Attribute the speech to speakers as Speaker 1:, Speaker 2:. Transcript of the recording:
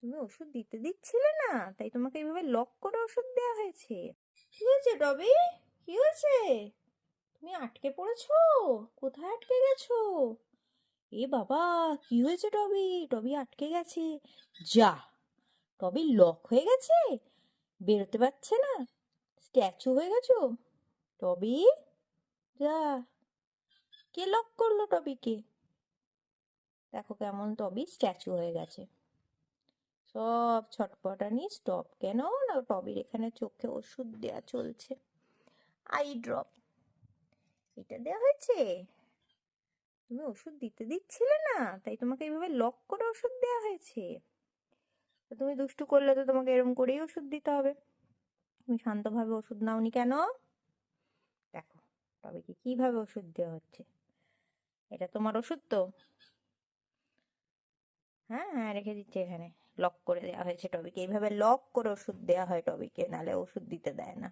Speaker 1: তুমি ওষুধ দিতে দিচ্ছিলে না, তাই তোমাকে এইভাবে লক করে ওষুধ দেওয়া হয়েছে। কি হয়েছে টবি? কি হয়েছে? তুমি আটকে পড়েছো? কোথায় আটকে গেছো? এ বাবা, কি হয়েছে টবি? টবি আটকে গেছে। যা, টবি লক হয়ে গেছে, বেরোতে পারছে না, স্ট্যাচু হয়ে গেছো টবি। যা, কে লক করলো টবিকে? দেখো কেমন টবি স্ট্যাচু হয়ে গেছে। সব ছটপটানি স্টপ কেন? না টবির এখানে চোখে ওষুধ দেয়া চলছে, আই ড্রপ। এটা দেওয়া হয়েছে। তুমি ওষুধ দিতে দিচ্ছিলে না, তাই তোমাকে এইভাবে লক করে ওষুধ দেওয়া হয়েছে। তো তুমি দুষ্টু করলে তো তোমাকে এরকম করেই ওষুধ দিতে হবে। তুমি শান্তভাবে ওষুধ নাওনি কেন? দেখো টবিকে কিভাবে ওষুধ দেওয়া হচ্ছে। এটা তোমার ওষুধ তো? হ্যাঁ হ্যাঁ, রেখে দিচ্ছি এখানে। লক করে দেওয়া হয়েছে টবিকে, এইভাবে লক করে ওষুধ দেওয়া হয় টবিকে, নালে ওষুধ দিতে দেয় না।